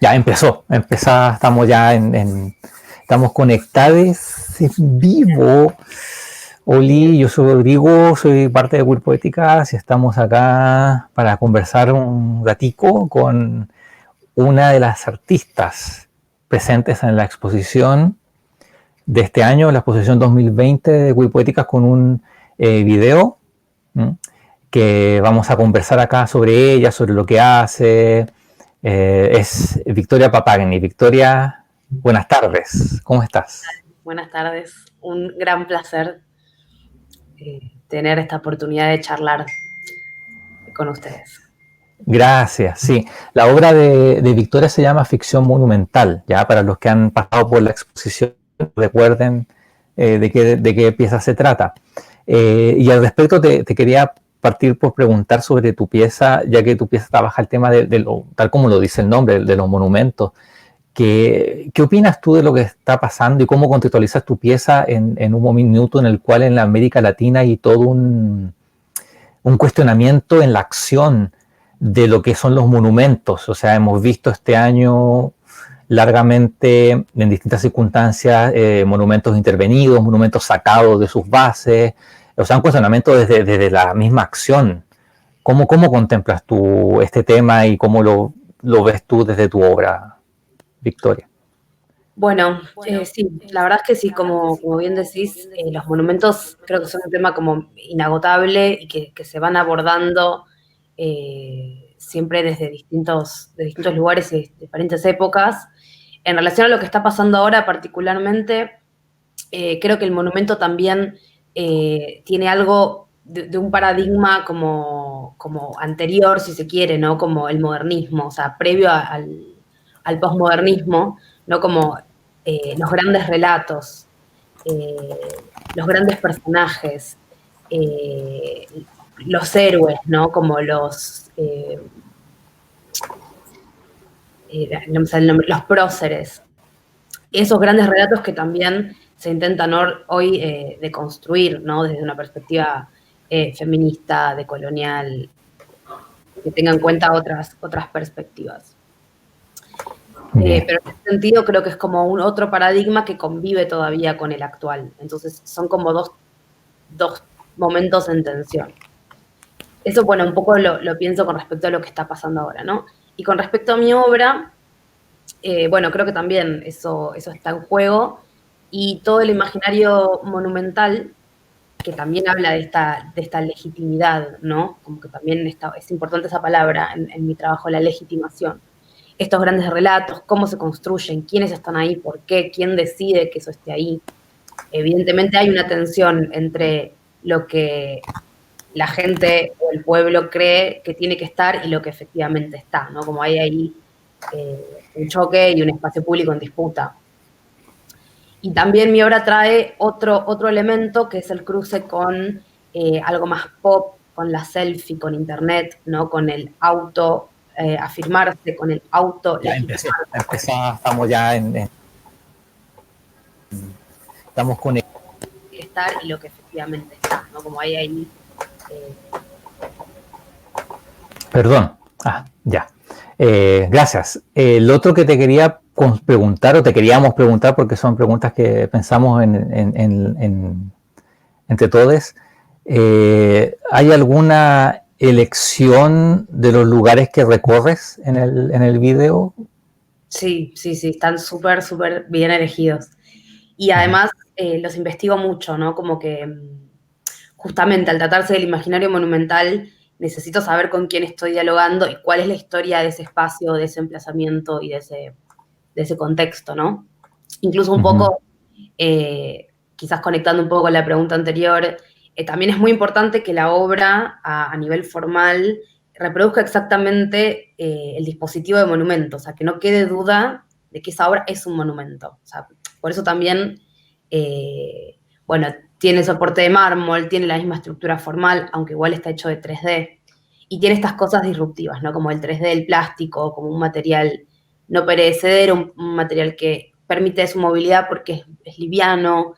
Ya estamos ya estamos conectados en vivo. Oli, yo soy Rodrigo, soy parte de Grupo Éticas y estamos acá para conversar un ratico con una de las artistas presentes en la exposición de este año, la exposición 2020 de Grupo Éticas, con un video que vamos a conversar acá sobre ella, sobre lo que hace. Es Victoria Papagni. Victoria, buenas tardes, ¿cómo estás? Buenas tardes, un gran placer tener esta oportunidad de charlar con ustedes. Gracias, sí. La obra de Victoria se llama Ficción Monumental, ya para los que han pasado por la exposición recuerden de qué pieza se trata. Y al respecto te quería partir por preguntar sobre tu pieza, ya que tu pieza trabaja el tema tal como lo dice el nombre, de los monumentos. ¿Qué opinas tú de lo que está pasando y cómo contextualizas tu pieza en un minuto en el cual en la América Latina hay todo un cuestionamiento en la acción de lo que son los monumentos? O sea, hemos visto este año largamente, en distintas circunstancias, monumentos intervenidos, monumentos sacados de sus bases, o sea, un cuestionamiento desde la misma acción. ¿Cómo contemplas tú este tema y cómo lo ves tú desde tu obra, Victoria? Bueno, sí, la verdad es que sí, como bien decís, los monumentos creo que son un tema como inagotable y que se van abordando siempre desde distintos lugares y diferentes épocas. En relación a lo que está pasando ahora particularmente, creo que el monumento también tiene algo de un paradigma como anterior, si se quiere, ¿no? Como el modernismo, o sea, previo al posmodernismo, ¿no? Como los grandes relatos, los grandes personajes, los héroes, ¿no? Como los no me sale el nombre, los próceres. Esos grandes relatos que también se intentan hoy deconstruir, ¿no? Desde una perspectiva feminista, decolonial, que tenga en cuenta otras perspectivas. Pero en ese sentido creo que es como un otro paradigma que convive todavía con el actual. Entonces son como dos momentos en tensión. Eso, bueno, un poco lo pienso con respecto a lo que está pasando ahora, ¿no? Y con respecto a mi obra, bueno, creo que también eso está en juego. Y todo el imaginario monumental, que también habla de esta legitimidad, ¿no? Como que también es importante esa palabra en mi trabajo, la legitimación. Estos grandes relatos, cómo se construyen, quiénes están ahí, por qué, quién decide que eso esté ahí. Evidentemente hay una tensión entre lo que la gente o el pueblo cree que tiene que estar y lo que efectivamente está, ¿no? Como hay ahí un choque y un espacio público en disputa. Y también mi obra trae otro elemento que es el cruce con algo más pop, con la selfie, con internet, ¿no? Con el auto afirmarse, con el auto legitimarse. Estamos ya estamos con Estar y lo que efectivamente está, ¿no? Como hay ahí. Perdón. Ya. Gracias. El otro que te quería preguntar, o te queríamos preguntar, porque son preguntas que pensamos entre todos, ¿hay alguna elección de los lugares que recorres en el video? Sí, están súper bien elegidos. Y además los investigo mucho, ¿no? Como que justamente al tratarse del imaginario monumental, necesito saber con quién estoy dialogando y cuál es la historia de ese espacio, de ese emplazamiento y de ese contexto, ¿no? Incluso un poco, quizás conectando un poco con la pregunta anterior, también es muy importante que la obra, a nivel formal, reproduzca exactamente el dispositivo de monumento, o sea, que no quede duda de que esa obra es un monumento. O sea, por eso también, bueno, tiene soporte de mármol, tiene la misma estructura formal, aunque igual está hecho de 3D, y tiene estas cosas disruptivas, ¿no? Como el 3D del plástico, como un material no perecedero, un material que permite su movilidad porque es liviano,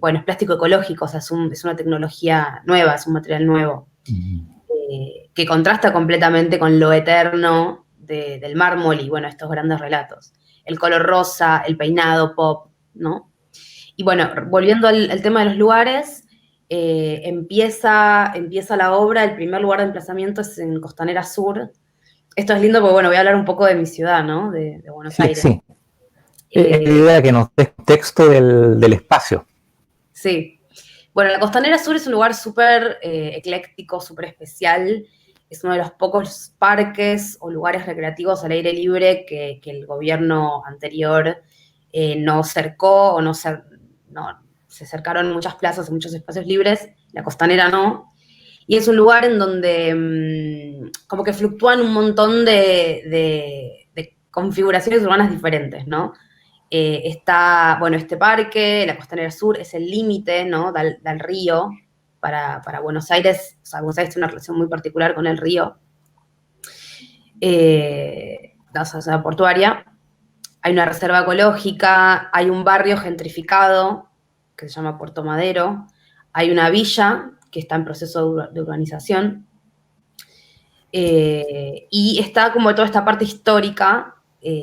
bueno, es plástico ecológico, o sea, es una tecnología nueva, es un material nuevo, que contrasta completamente con lo eterno del mármol y, bueno, estos grandes relatos. El color rosa, el peinado pop, ¿no? Y bueno, volviendo al tema de los lugares, empieza la obra, el primer lugar de emplazamiento es en Costanera Sur. Esto es lindo porque, bueno, voy a hablar un poco de mi ciudad, ¿no? De Buenos Sí, Aires. sí. Es la idea que nos dé contexto del espacio. Sí. Bueno, la Costanera Sur es un lugar súper ecléctico, súper especial. Es uno de los pocos parques o lugares recreativos al aire libre que el gobierno anterior no cercó o no se cercaron muchas plazas y muchos espacios libres. La Costanera no. Y es un lugar en donde como que fluctúan un montón de configuraciones urbanas diferentes, ¿no? Está, bueno, este parque, la Costanera Sur, es el límite, ¿no? Del río para Buenos Aires. O sea, Buenos Aires tiene una relación muy particular con el río. La zona portuaria. Hay una reserva ecológica, hay un barrio gentrificado que se llama Puerto Madero, hay una villa que está en proceso de urbanización, y está como toda esta parte histórica,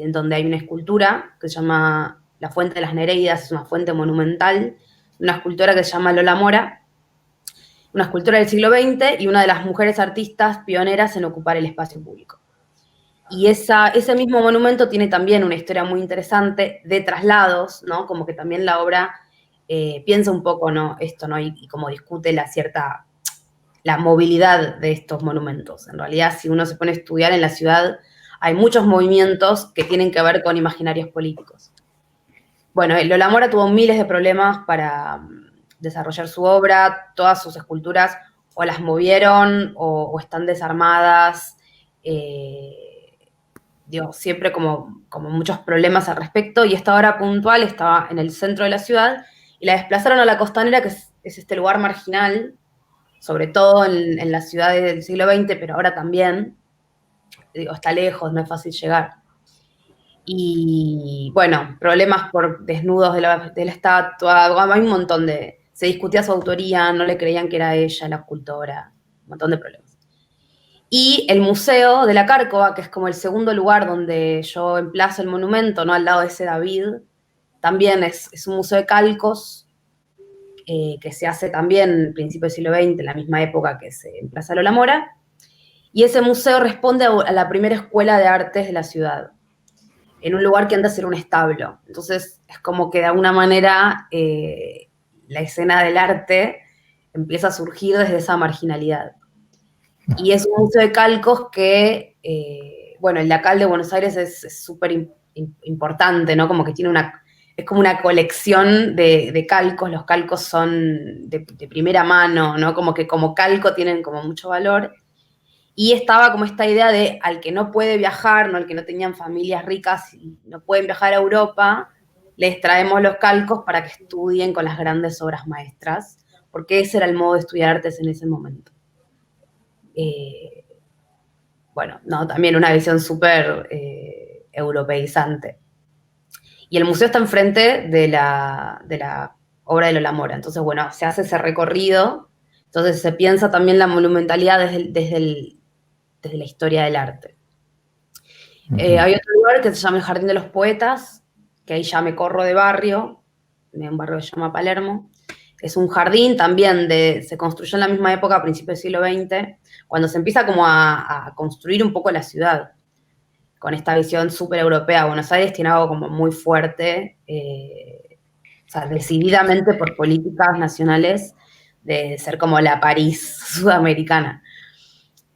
donde hay una escultura que se llama La Fuente de las Nereidas, es una fuente monumental, una escultora que se llama Lola Mora, una escultora del siglo XX y una de las mujeres artistas pioneras en ocupar el espacio público. Y ese mismo monumento tiene también una historia muy interesante de traslados, ¿no? Como que también la obra piensa un poco, ¿no? Esto, ¿no? Y como discute la movilidad de estos monumentos. En realidad, si uno se pone a estudiar en la ciudad, hay muchos movimientos que tienen que ver con imaginarios políticos. Bueno, Lola Mora tuvo miles de problemas para desarrollar su obra, todas sus esculturas o las movieron o están desarmadas, digo, siempre como muchos problemas al respecto, y esta obra puntual estaba en el centro de la ciudad y la desplazaron a la Costanera, que es este lugar marginal, sobre todo en las ciudades del siglo XX, pero ahora también, digo, está lejos, no es fácil llegar. Y bueno, problemas por desnudos de la estatua, hay un montón se discutía su autoría, no le creían que era ella la escultora, un montón de problemas. Y el Museo de la Cárcova, que es como el segundo lugar donde yo emplazo el monumento, ¿no? Al lado de ese David, también es un museo de calcos, que se hace también en el principio del siglo XX, en la misma época que se emplaza Lola Mora. Y ese museo responde a la primera escuela de artes de la ciudad, en un lugar que antes era un establo. Entonces, es como que de alguna manera la escena del arte empieza a surgir desde esa marginalidad. Y es un museo de calcos que, bueno, el Lacal de Buenos Aires es súper importante, ¿no? Como que es como una colección de calcos. Los calcos son de primera mano, ¿no? Como que como calco tienen como mucho valor. Y estaba como esta idea de al que no puede viajar, ¿no? Al que no tenían familias ricas y no pueden viajar a Europa, les traemos los calcos para que estudien con las grandes obras maestras, porque ese era el modo de estudiar artes en ese momento. Bueno, no, también una visión súper europeizante. Y el museo está enfrente de la obra de Lola Mora. Entonces, bueno, se hace ese recorrido. Entonces se piensa también la monumentalidad desde la historia del arte. Hay otro lugar que se llama el Jardín de los Poetas, que ahí ya me corro de barrio, de un barrio que se llama Palermo. Es un jardín también, se construyó en la misma época, a principios del siglo XX, cuando se empieza como a construir un poco la ciudad, con esta visión súper europea. Buenos Aires tiene algo como muy fuerte, o sea, decididamente por políticas nacionales, de ser como la París sudamericana.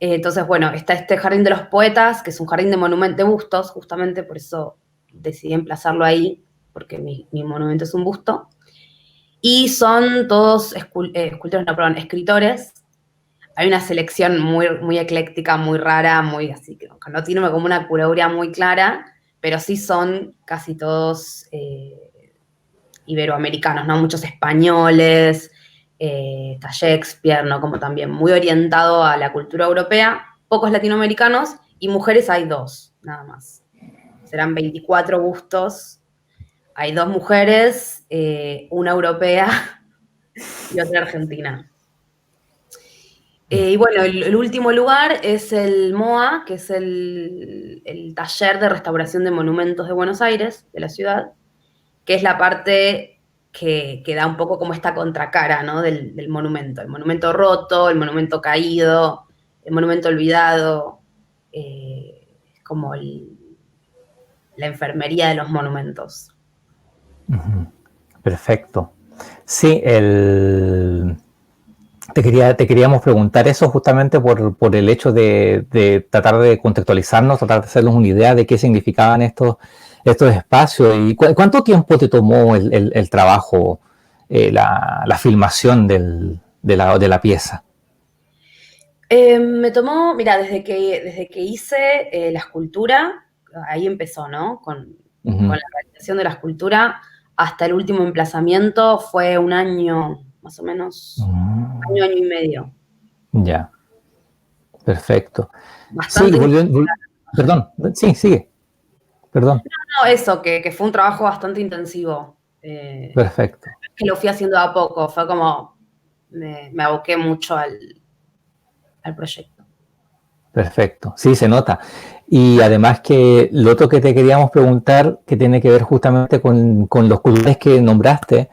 Entonces, bueno, está este Jardín de los Poetas, que es un jardín de monumentos, de bustos, justamente por eso decidí emplazarlo ahí, porque mi monumento es un busto. Y son todos escultores, no, perdón, escritores. Hay una selección muy, muy ecléctica, muy rara, muy así, que no tiene como una curaduría muy clara, pero sí son casi todos iberoamericanos, ¿no? Muchos españoles, está Shakespeare, ¿no? Como también muy orientado a la cultura europea, pocos latinoamericanos, y mujeres hay 2, nada más. Serán 24 bustos. Hay 2 mujeres, una europea y otra argentina. Y bueno, el último lugar es el MOA, que es el Taller de Restauración de Monumentos de Buenos Aires, de la ciudad, que es la parte que da un poco como esta contracara, ¿no? del monumento. El monumento roto, el monumento caído, el monumento olvidado, como la enfermería de los monumentos. Perfecto. Sí, te queríamos preguntar eso justamente por el hecho de tratar de contextualizarnos, tratar de hacernos una idea de qué significaban estos espacios. ¿Y cuánto tiempo te tomó el trabajo, la filmación de la pieza? Me tomó, mira, desde que hice la escultura, ahí empezó, ¿no? Con la realización de la escultura hasta el último emplazamiento fue un año, más o menos, año y medio. Ya, perfecto. Bastante. Sí, perdón, sí, sigue. Perdón. No, eso, que fue un trabajo bastante intensivo. Perfecto. Que lo fui haciendo a poco, fue como, me aboqué mucho al proyecto. Perfecto, sí, se nota. Y además que lo otro que te queríamos preguntar, que tiene que ver justamente con los colores que nombraste,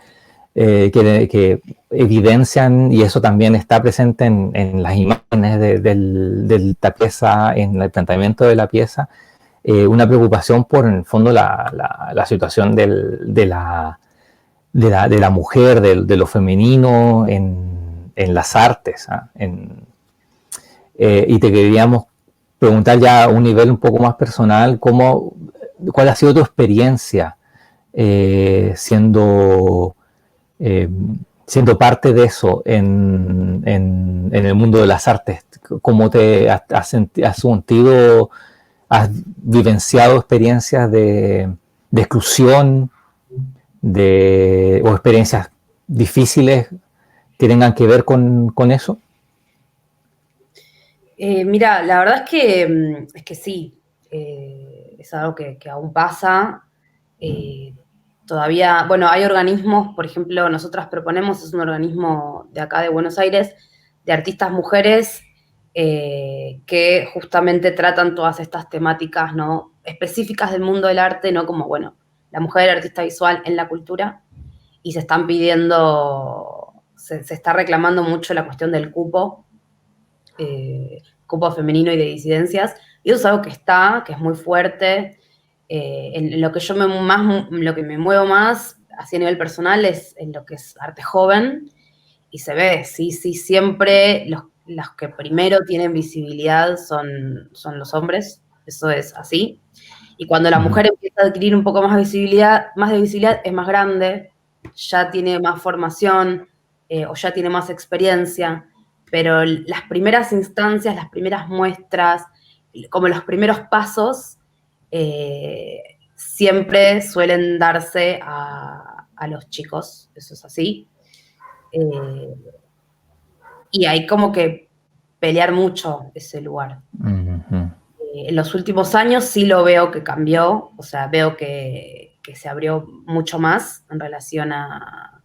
que evidencian, y eso también está presente en las imágenes de la pieza, en el planteamiento de la pieza, una preocupación por, en el fondo, la situación de la mujer, de lo femenino en las artes, ¿ah? Y te queríamos preguntar ya a un nivel un poco más personal, ¿cuál ha sido tu experiencia siendo parte de eso en el mundo de las artes? ¿Cómo te has sentido, has vivenciado experiencias de exclusión o experiencias difíciles que tengan que ver con eso? Mira, la verdad es que sí, es algo que aún pasa. Todavía, bueno, hay organismos, por ejemplo, nosotras proponemos, es un organismo de acá de Buenos Aires, de artistas mujeres, que justamente tratan todas estas temáticas, ¿no? Específicas del mundo del arte, ¿no? Como, bueno, la mujer artista visual en la cultura, y se están pidiendo, se está reclamando mucho la cuestión del cupo. Cupo femenino y de disidencias, y eso es algo que es muy fuerte. En lo que lo que me muevo más, así a nivel personal, es en lo que es arte joven, y se ve, sí, siempre los que primero tienen visibilidad son los hombres, eso es así. Y cuando la mujer empieza a adquirir un poco más de visibilidad, es más grande, ya tiene más formación, o ya tiene más experiencia, pero las primeras instancias, las primeras muestras, como los primeros pasos, siempre suelen darse a los chicos, eso es así. Y hay como que pelear mucho ese lugar. En los últimos años sí lo veo que cambió, o sea, veo que se abrió mucho más en relación a,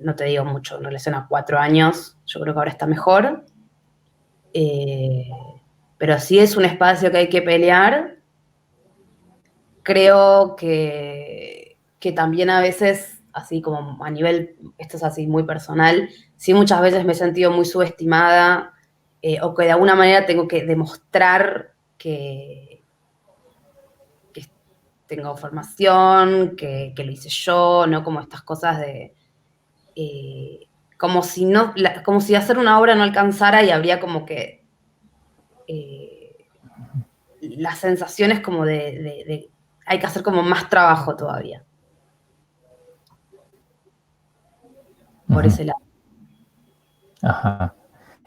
no te digo mucho, en relación a 4 años, yo creo que ahora está mejor. Pero sí es un espacio que hay que pelear. Creo que también a veces, así como a nivel, esto es así muy personal, sí muchas veces me he sentido muy subestimada, o que de alguna manera tengo que demostrar que tengo formación, que lo hice yo, ¿no? Como estas cosas de... como si hacer una obra no alcanzara y habría como que las sensaciones como de hay que hacer como más trabajo todavía. Por ese lado. Ajá.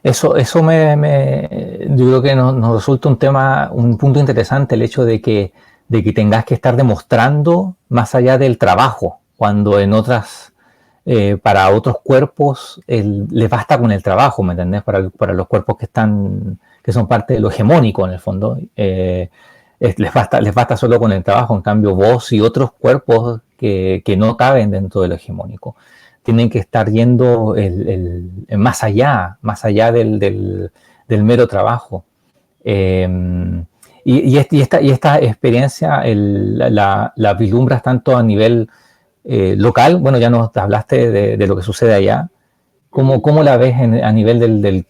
Eso yo creo que nos resulta un punto interesante, el hecho de que tengas que estar demostrando más allá del trabajo, cuando en otras, para otros cuerpos les basta con el trabajo, ¿me entendés? Para los cuerpos que son parte de lo hegemónico en el fondo, les basta solo con el trabajo. En cambio, vos y otros cuerpos que no caben dentro de lo hegemónico tienen que estar yendo más allá del mero trabajo. Y esta experiencia la vislumbras tanto a nivel local, bueno, ya nos hablaste de lo que sucede allá, ¿cómo la ves a nivel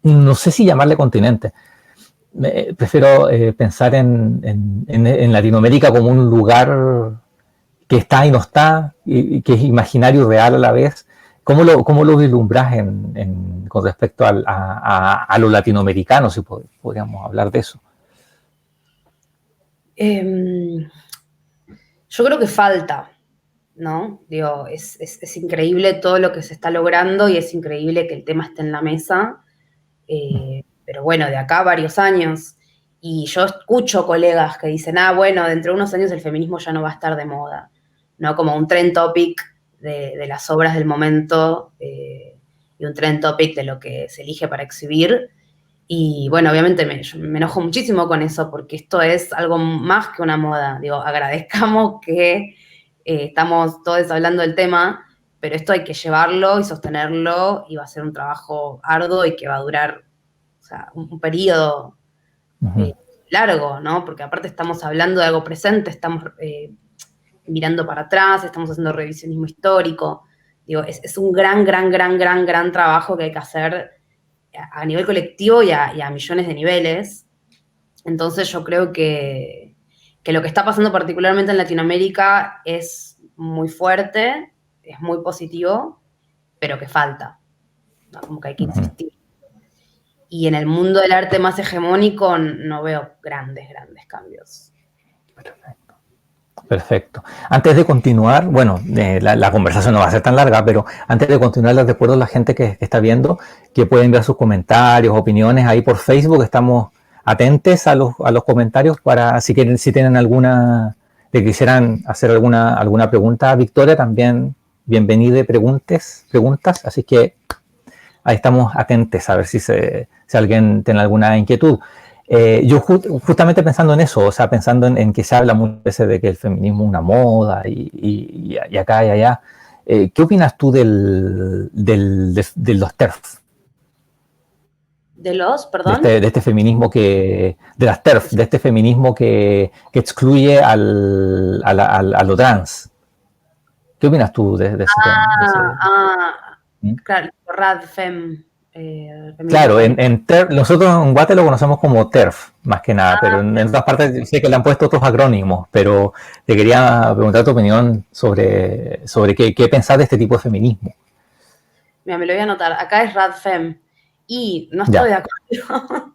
no sé si llamarle continente? Prefiero pensar en Latinoamérica como un lugar que está y no está, y que es imaginario y real a la vez. ¿Cómo lo vislumbras con respecto a lo latinoamericano, si podríamos hablar de eso? Yo creo que falta, ¿no? Digo, es increíble todo lo que se está logrando y es increíble que el tema esté en la mesa, pero bueno, de acá a varios años. Y yo escucho colegas que dicen, bueno, dentro de unos años el feminismo ya no va a estar de moda, ¿no? Como un trend topic de las obras del momento y un trend topic de lo que se elige para exhibir. Y bueno, obviamente me enojo muchísimo con eso porque esto es algo más que una moda. Digo, agradezcamos que estamos todos hablando del tema, pero esto hay que llevarlo y sostenerlo y va a ser un trabajo arduo y que va a durar, o sea, un periodo largo, ¿no? Porque aparte estamos hablando de algo presente, estamos mirando para atrás, estamos haciendo revisionismo histórico. Digo, es un gran trabajo que hay que hacer a nivel colectivo y a millones de niveles. Entonces yo creo que lo que está pasando particularmente en Latinoamérica es muy fuerte, es muy positivo, pero que falta, ¿no? Como que hay que insistir. Y en el mundo del arte más hegemónico no veo grandes cambios. Perfecto. Antes de continuar, bueno, la conversación no va a ser tan larga, pero antes de continuar les recuerdo a la gente que está viendo que pueden enviar sus comentarios, opiniones ahí por Facebook. Estamos atentos a los comentarios para si tienen alguna, le quisieran hacer alguna pregunta a Victoria, también bienvenida preguntas, así que ahí estamos atentos a ver si alguien tiene alguna inquietud. Yo justamente pensando en eso, o sea, pensando en que se habla muchas veces de que el feminismo es una moda y acá y allá, ¿qué opinas tú de los TERF? ¿De los, perdón? De este feminismo de las TERF, de este feminismo que excluye a lo trans. ¿Qué opinas tú de ese tema? Claro, RADFEM. Claro, nosotros en Guate lo conocemos como TERF, más que nada, pero en otras partes sé que le han puesto otros acrónimos, pero te quería preguntar tu opinión sobre qué pensás de este tipo de feminismo. Mira, me lo voy a anotar. Acá es RADFEM. Y no estoy de acuerdo.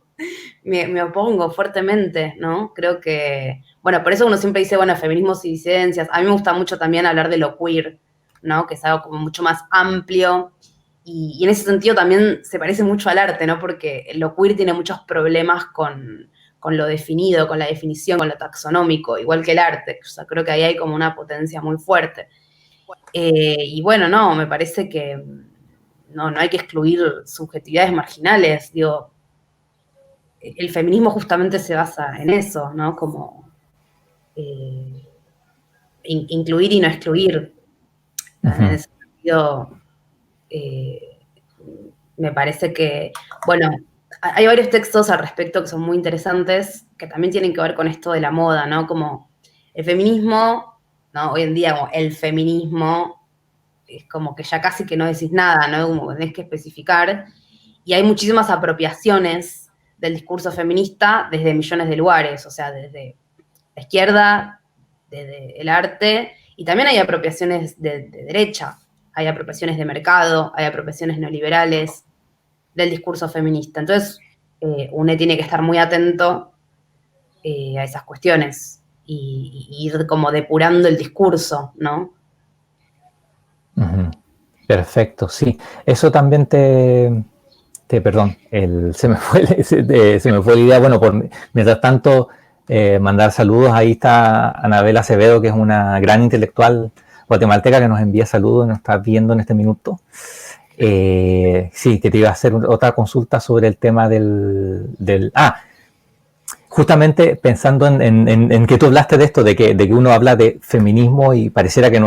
me opongo fuertemente, ¿no? Creo que, bueno, por eso uno siempre dice, bueno, feminismos y disidencias. A mí me gusta mucho también hablar de lo queer, ¿no? Que es algo como mucho más amplio. Y en ese sentido también se parece mucho al arte, ¿no? Porque lo queer tiene muchos problemas con lo definido, con la definición, con lo taxonómico, igual que el arte. O sea, creo que ahí hay como una potencia muy fuerte. Y bueno, no, me parece que no hay que excluir subjetividades marginales. Digo, el feminismo justamente se basa en eso, ¿no? Como incluir y no excluir. En ese sentido, me parece que, bueno, hay varios textos al respecto que son muy interesantes, que también tienen que ver con esto de la moda, ¿no? Como el feminismo, ¿no? Hoy en día como el feminismo es como que ya casi que no decís nada, ¿no? Como que tenés que especificar. Y hay muchísimas apropiaciones del discurso feminista desde millones de lugares, o sea, desde la izquierda, desde el arte, y también hay apropiaciones de derecha. Hay apropiaciones de mercado, hay apropiaciones neoliberales del discurso feminista. Entonces, uno tiene que estar muy atento a esas cuestiones y ir como depurando el discurso, ¿no? Perfecto, sí. Eso también perdón, se me fue la idea. Bueno, mientras tanto, mandar saludos. Ahí está Anabela Acevedo, que es una gran intelectual guatemalteca que nos envía saludos y nos está viendo en este minuto. Sí, que te iba a hacer otra consulta sobre el tema justamente pensando en que tú hablaste de esto, de que uno habla de feminismo y pareciera que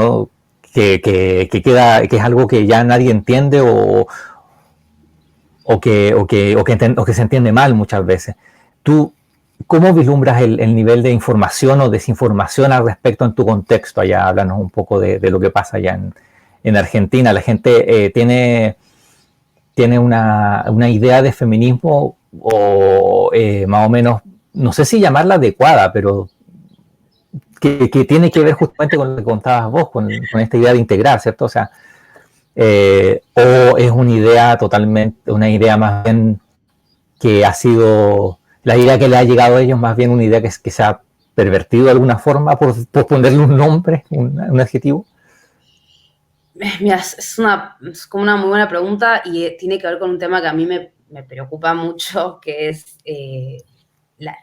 queda, que es algo que ya nadie entiende o que se entiende mal muchas veces. ¿Tú cómo vislumbras el nivel de información o desinformación al respecto en tu contexto? Allá háblanos un poco de lo que pasa allá en Argentina. La gente tiene una idea de feminismo o más o menos, no sé si llamarla adecuada, pero que tiene que ver justamente con lo que contabas vos, con esta idea de integrar, ¿cierto? O sea, o es una idea más bien que ha sido, la idea que le ha llegado a ellos más bien una idea que se ha pervertido de alguna forma por ponerle un nombre, un adjetivo. Mira, es como una muy buena pregunta y tiene que ver con un tema que a mí me preocupa mucho, que es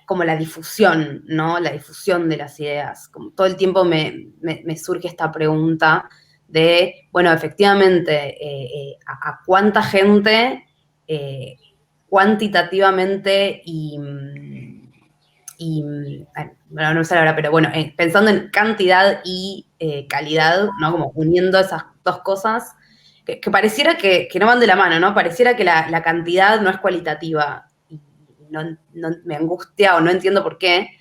como la difusión, ¿no? La difusión de las ideas. Como todo el tiempo me surge esta pregunta de, bueno, efectivamente, a cuánta gente cuantitativamente bueno, no sé la verdad, pero bueno, pensando en cantidad y calidad, ¿no? Como uniendo esas dos cosas, que pareciera que no van de la mano, ¿no? Pareciera que la cantidad no es cualitativa. Y no, me angustia o no entiendo por qué.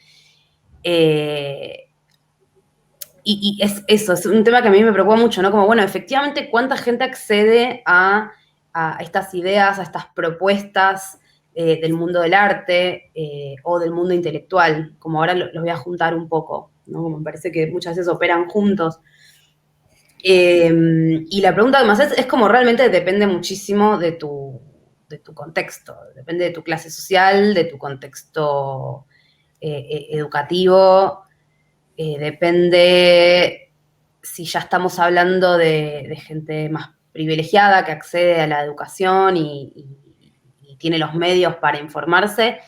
Y es eso, es un tema que a mí me preocupa mucho, ¿no? Como, bueno, efectivamente, ¿cuánta gente accede a estas ideas, a estas propuestas del mundo del arte o del mundo intelectual? Como ahora los voy a juntar un poco, ¿no? Como me parece que muchas veces operan juntos. Y la pregunta además es como realmente depende muchísimo de tu contexto, depende de tu clase social, de tu contexto educativo, depende si ya estamos hablando de gente más privilegiada que accede a la educación y tiene los medios para informarse.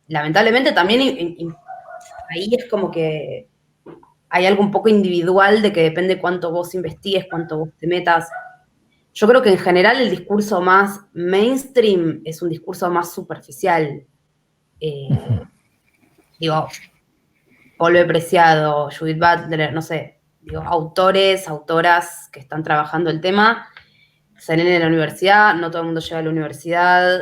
Lamentablemente también ahí es como que hay algo un poco individual de que depende cuánto vos investigues, cuánto vos te metas. Yo creo que en general el discurso más mainstream es un discurso más superficial. Digo, Paul B. Preciado, Judith Butler, no sé, digo, autores, autoras que están trabajando el tema, salen en la universidad, no todo el mundo llega a la universidad,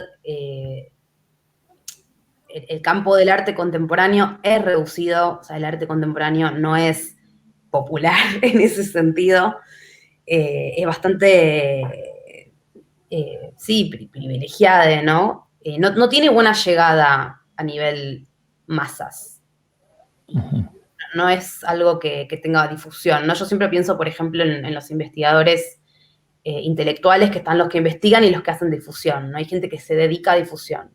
el campo del arte contemporáneo es reducido, o sea, el arte contemporáneo no es popular en ese sentido, es bastante, sí, privilegiada, ¿no? No tiene buena llegada a nivel masas. No es algo que tenga difusión, ¿no? Yo siempre pienso, por ejemplo, en los investigadores intelectuales que están los que investigan y los que hacen difusión, ¿no? Hay gente que se dedica a difusión,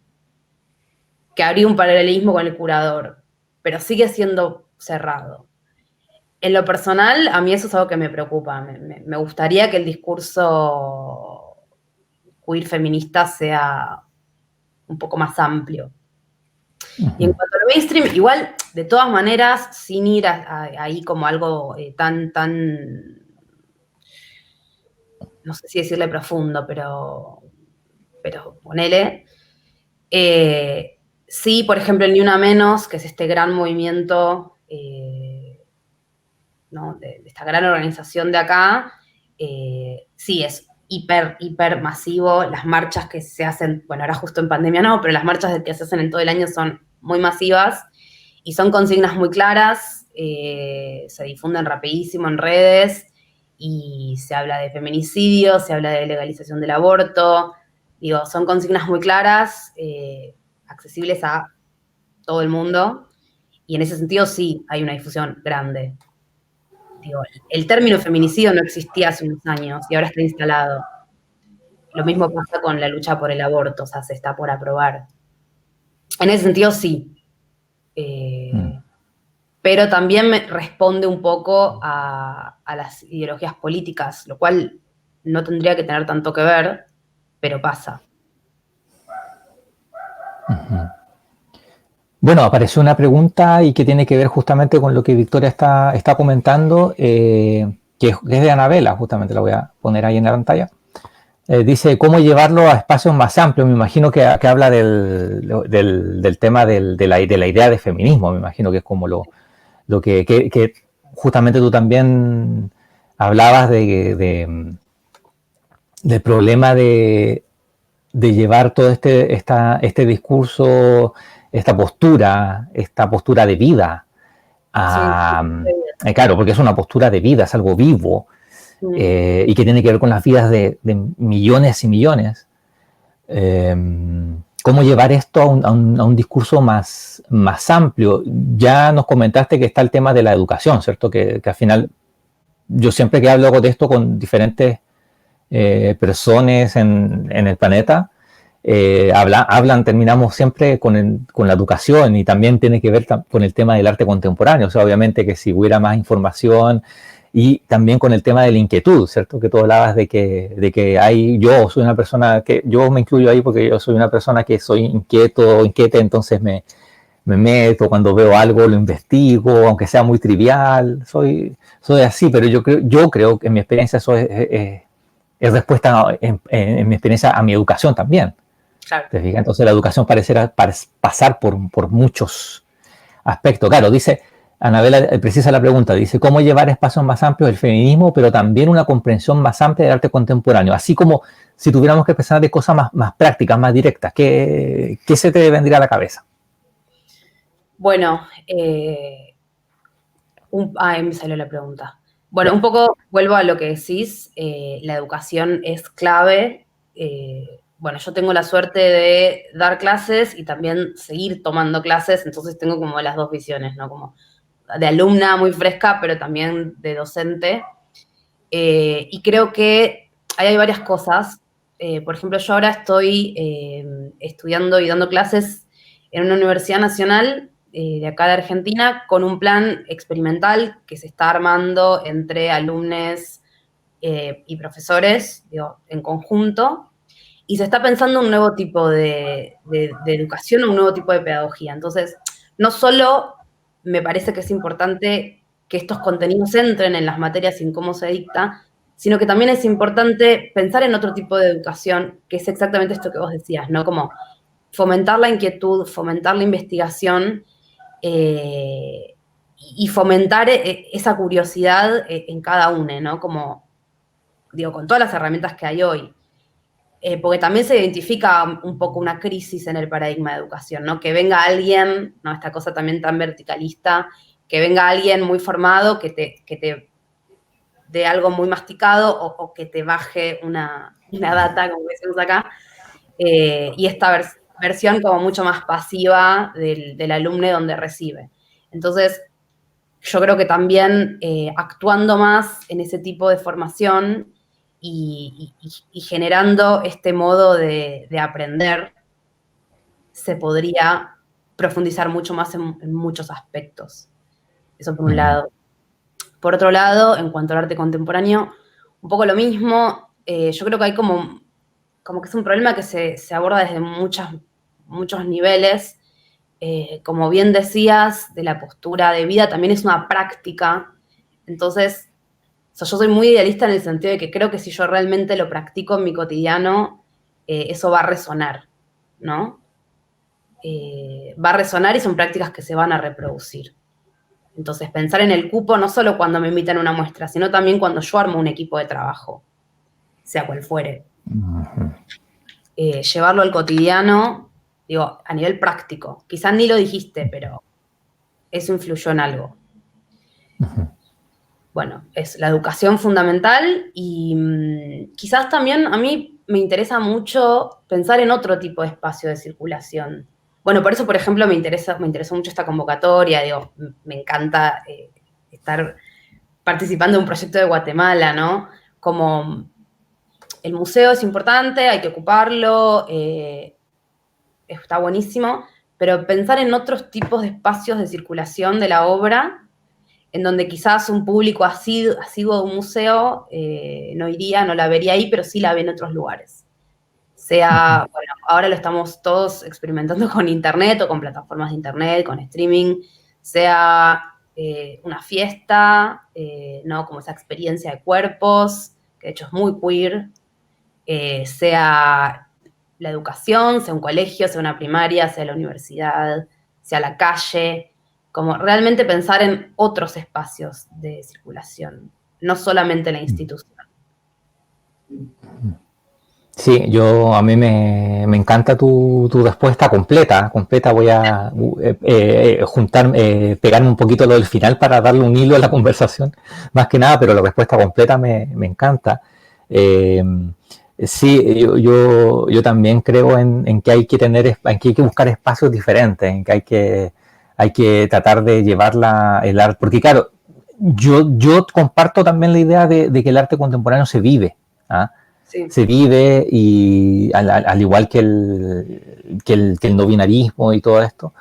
que habría un paralelismo con el curador, pero sigue siendo cerrado. En lo personal, a mí eso es algo que me preocupa. Me gustaría que el discurso queer feminista sea un poco más amplio. Y en cuanto a lo mainstream, igual, de todas maneras, sin ir ahí como algo tan, no sé si decirle profundo, pero ponele. Sí, por ejemplo, el Ni Una Menos, que es este gran movimiento, ¿no? de esta gran organización de acá, sí, es hiper masivo. Las marchas que se hacen, bueno, ahora justo en pandemia no, pero las marchas que se hacen en todo el año son muy masivas y son consignas muy claras, se difunden rapidísimo en redes y se habla de feminicidio, se habla de legalización del aborto. Digo, son consignas muy claras, accesibles a todo el mundo, y en ese sentido sí hay una difusión grande. Digo, el término feminicidio no existía hace unos años y ahora está instalado. Lo mismo pasa con la lucha por el aborto, o sea, se está por aprobar. En ese sentido sí. Pero también me responde un poco a las ideologías políticas, lo cual no tendría que tener tanto que ver, pero pasa. Bueno, apareció una pregunta y que tiene que ver justamente con lo que Victoria está comentando, que es de Anabela, justamente la voy a poner ahí en la pantalla. Dice, ¿cómo llevarlo a espacios más amplios? Me imagino que habla del tema de la idea de feminismo, me imagino que es como lo que justamente tú también hablabas del problema de llevar todo este discurso, esta postura de vida, Sí. claro, porque es una postura de vida, es algo vivo, y que tiene que ver con las vidas de millones y millones. ¿Cómo llevar esto a un discurso más amplio? Ya nos comentaste que está el tema de la educación, ¿cierto? Que al final, yo siempre que hablo de esto con diferentes personas en el planeta, terminamos siempre con la educación, y también tiene que ver con el tema del arte contemporáneo. O sea, obviamente que si hubiera más información, y también con el tema de la inquietud, ¿cierto? Que tú hablabas de que yo soy una persona que, yo me incluyo ahí porque yo soy una persona que soy inquieta, entonces me meto, cuando veo algo lo investigo, aunque sea muy trivial, soy así, pero yo creo que en mi experiencia eso es respuesta, en mi experiencia, a mi educación también. Claro. ¿Te fijas? Entonces la educación pareciera pasar por muchos aspectos. Claro, dice, Anabela precisa la pregunta, dice, ¿cómo llevar espacios más amplios del feminismo, pero también una comprensión más amplia del arte contemporáneo? Así como si tuviéramos que pensar de cosas más prácticas, más directas, ¿qué se te vendría a la cabeza? Bueno, me salió la pregunta. Bueno, un poco vuelvo a lo que decís, la educación es clave. Bueno, yo tengo la suerte de dar clases y también seguir tomando clases, entonces tengo como las dos visiones, ¿no? Como de alumna muy fresca, pero también de docente. Y creo que ahí hay varias cosas. Por ejemplo, yo ahora estoy estudiando y dando clases en una universidad nacional de acá de Argentina con un plan experimental que se está armando entre alumnos y profesores, digo, en conjunto, y se está pensando un nuevo tipo de educación, un nuevo tipo de pedagogía. Entonces, no solo me parece que es importante que estos contenidos entren en las materias y en cómo se dicta, sino que también es importante pensar en otro tipo de educación, que es exactamente esto que vos decías, ¿no? Como fomentar la inquietud, fomentar la investigación y fomentar esa curiosidad en cada uno, ¿no? Como, digo, con todas las herramientas que hay hoy. Porque también se identifica un poco una crisis en el paradigma de educación, ¿no? Que venga alguien, ¿no? Esta cosa también tan verticalista, que venga alguien muy formado que te dé algo muy masticado o que te baje una data, como decimos acá, y esta versión como mucho más pasiva del alumno donde recibe. Entonces, yo creo que también actuando más en ese tipo de formación y generando este modo de aprender, se podría profundizar mucho más en muchos aspectos. Eso por un lado. Por otro lado, en cuanto al arte contemporáneo, un poco lo mismo. Yo creo que hay como que es un problema que se aborda desde muchos niveles. Como bien decías, de la postura de vida también es una práctica. Entonces, yo soy muy idealista en el sentido de que creo que si yo realmente lo practico en mi cotidiano, eso va a resonar, ¿no? Va a resonar y son prácticas que se van a reproducir. Entonces, pensar en el cupo no solo cuando me invitan a una muestra, sino también cuando yo armo un equipo de trabajo, sea cual fuere. Llevarlo al cotidiano, digo, a nivel práctico. Quizás ni lo dijiste, pero eso influyó en algo. Bueno, es la educación fundamental y quizás también a mí me interesa mucho pensar en otro tipo de espacio de circulación. Bueno, por eso, por ejemplo, me interesó mucho esta convocatoria, digo, me encanta estar participando de un proyecto de Guatemala, ¿no? Como el museo es importante, hay que ocuparlo, está buenísimo, pero pensar en otros tipos de espacios de circulación de la obra en donde quizás un público asiduo de un museo no iría, no la vería ahí, pero sí la ve en otros lugares. Bueno, ahora lo estamos todos experimentando con internet o con plataformas de internet, con streaming, sea una fiesta, ¿no? Como esa experiencia de cuerpos, que de hecho es muy queer, sea la educación, sea un colegio, sea una primaria, sea la universidad, sea la calle, como realmente pensar en otros espacios de circulación. no solamente la institución. Sí, a mí me encanta tu respuesta completa. Completa voy a pegarme un poquito lo del final para darle un hilo a la conversación, más que nada, pero la respuesta completa me encanta. Eh, sí, yo también creo en que hay que en que hay que buscar espacios diferentes, en que hay que tratar de llevar el arte, porque claro, yo comparto también la idea de que el arte contemporáneo se vive, ¿ah? Sí. Se vive y al igual que que el no binarismo y todo esto.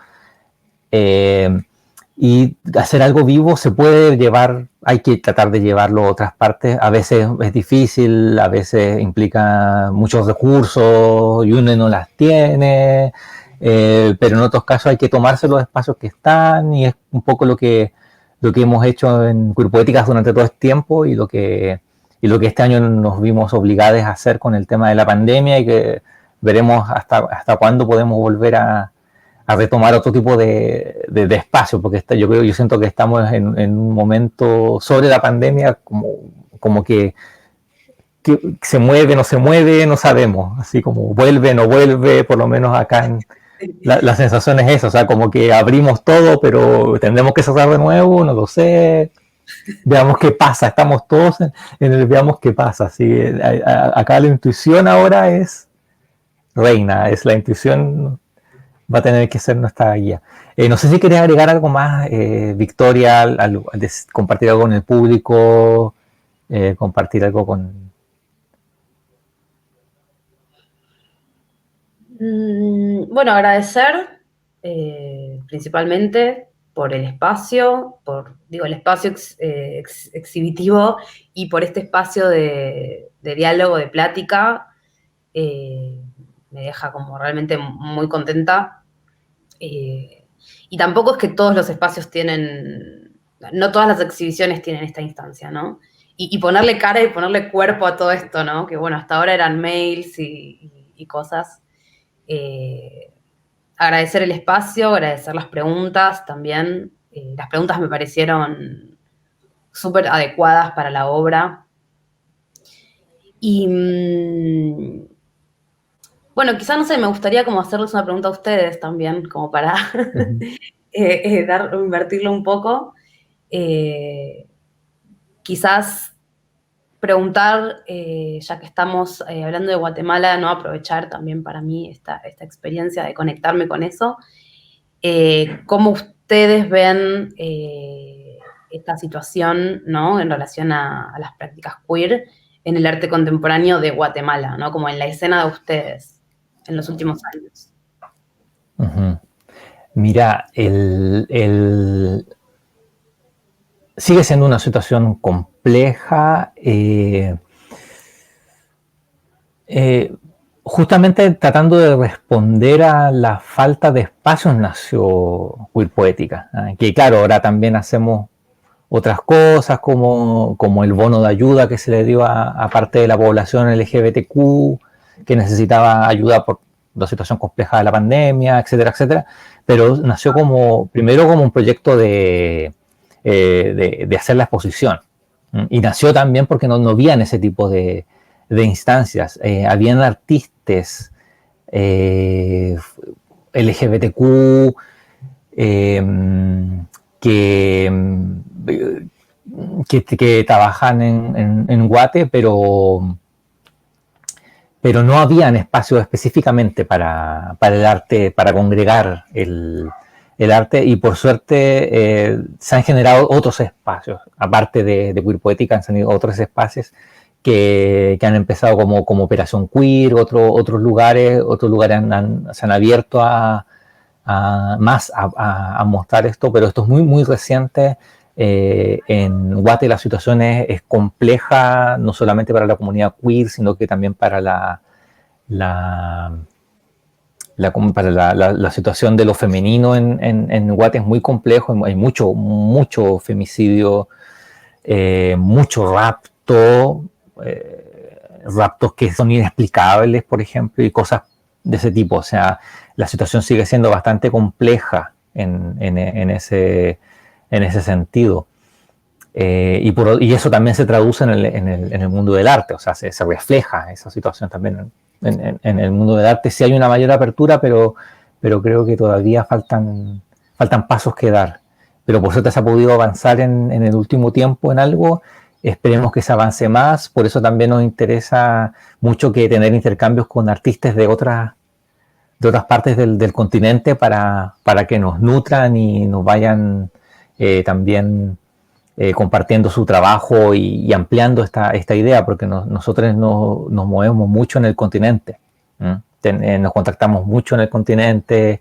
Y hacer algo vivo se puede llevar, hay que tratar de llevarlo a otras partes. A veces es difícil, a veces implica muchos recursos y uno no las tiene, pero en otros casos hay que tomarse los espacios que están y es un poco lo que hemos hecho en Cuerpoéticas durante todo este tiempo y lo que este año nos vimos obligados a hacer con el tema de la pandemia y que veremos hasta cuándo podemos volver a retomar otro tipo de espacio, porque yo siento que estamos en un momento sobre la pandemia como que se mueve, no se mueve, no sabemos, así como vuelve, no vuelve, por lo menos acá la sensación es eso, o sea, como que abrimos todo, pero tendremos que cerrar de nuevo, no lo sé, veamos qué pasa, estamos todos en el veamos qué pasa, ¿sí? Acá la intuición ahora es reina, es la intuición, va a tener que ser nuestra guía. No sé si querés agregar algo más, Victoria, compartir algo con el público, compartir algo con... Bueno, agradecer principalmente por el espacio, el espacio exhibitivo y por este espacio de diálogo, de plática. Me deja como realmente muy contenta. Y tampoco es que todos los espacios no todas las exhibiciones tienen esta instancia, ¿no? Y ponerle cara y ponerle cuerpo a todo esto, ¿no? Que bueno, hasta ahora eran mails y cosas. Agradecer el espacio, agradecer las preguntas también. Las preguntas me parecieron súper adecuadas para la obra. Y bueno, quizás, no sé, me gustaría como hacerles una pregunta a ustedes también, como para invertirlo un poco. Quizás preguntar, ya que estamos hablando de Guatemala, ¿no? Aprovechar también para mí esta experiencia de conectarme con eso. ¿Cómo ustedes ven esta situación, ¿no? En relación a las prácticas queer en el arte contemporáneo de Guatemala, ¿no? Como en la escena de ustedes en los últimos años. Uh-huh. Mira, sigue siendo una situación compleja. Justamente tratando de responder a la falta de espacios nació Queer Poética, que claro, ahora también hacemos otras cosas como el bono de ayuda que se le dio a parte de la población LGBTQ que necesitaba ayuda por la situación compleja de la pandemia, etcétera, etcétera, pero nació primero como un proyecto de hacer la exposición, y nació también porque no habían ese tipo de instancias, habían artistas LGBTQ que trabajan en Guate, pero no habían espacios específicamente para el arte, para congregar el arte, y por suerte se han generado otros espacios, aparte de Queer Poética, han salido otros espacios que han empezado como Operación Queer, otros lugares se han abierto a mostrar esto, pero esto es muy, muy reciente. En Guate la situación es compleja, no solamente para la comunidad queer, sino que también para la situación de lo femenino en Guate es muy complejo, hay mucho femicidio, mucho rapto, raptos que son inexplicables, por ejemplo, y cosas de ese tipo. O sea, la situación sigue siendo bastante compleja en ese sentido. Y eso también se traduce en el mundo del arte, o sea, se refleja esa situación también en el mundo del arte. Sí hay una mayor apertura, pero creo que todavía faltan pasos que dar. Pero por suerte se ha podido avanzar en el último tiempo en algo. Esperemos que se avance más. Por eso también nos interesa mucho que tener intercambios con artistas de otras partes del continente para que nos nutran y nos vayan también compartiendo su trabajo y ampliando esta idea, porque nosotros nos movemos mucho en el continente. Nos contactamos mucho en el continente.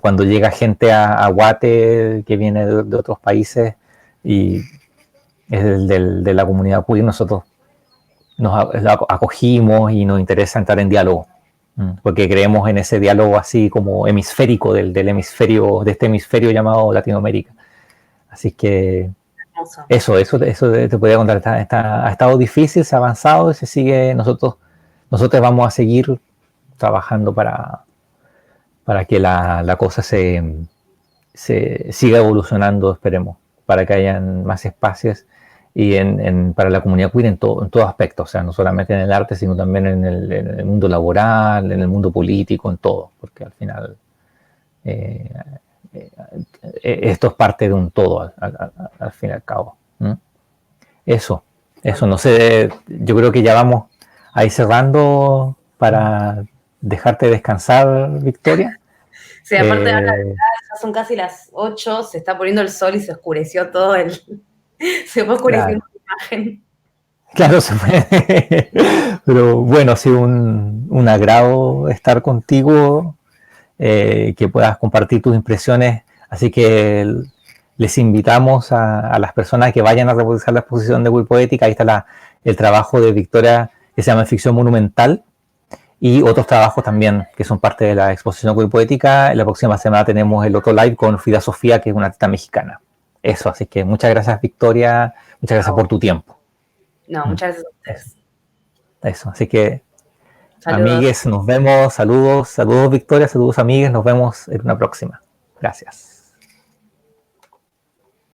Cuando llega gente a Guate que viene de otros países y es de la comunidad queer, nosotros nos acogimos y nos interesa entrar en diálogo, porque creemos en ese diálogo así como hemisférico de este hemisferio llamado Latinoamérica. Así que eso te podría contar. Ha estado difícil, se ha avanzado y se sigue. Nosotros vamos a seguir trabajando para que la cosa se siga evolucionando, esperemos, para que hayan más espacios y para la comunidad queer en todo aspecto, o sea, no solamente en el arte, sino también en el mundo laboral, en el mundo político, en todo, porque al final esto es parte de un todo, al fin y al cabo. Eso, no sé, yo creo que ya vamos a ir cerrando para dejarte descansar, Victoria. Sí, aparte ahora ya son casi las 8, se está poniendo el sol y se oscureció todo se fue oscureciendo la imagen. Claro, se fue. Pero bueno, ha sido un agrado estar contigo, que puedas compartir tus impresiones. Así que les invitamos a las personas que vayan a revisar la exposición de Queer Poética. Ahí está el trabajo de Victoria, que se llama Ficción Monumental, y otros trabajos también que son parte de la exposición Queer Poética. La próxima semana tenemos el otro live con Frida Sofía, que es una artista mexicana. Eso, así que muchas gracias, Victoria. Muchas gracias por tu tiempo. No, muchas gracias a ustedes. Eso, así que, saludos. Amigues, nos vemos. Saludos, Victoria, saludos, amigues. Nos vemos en una próxima. Gracias.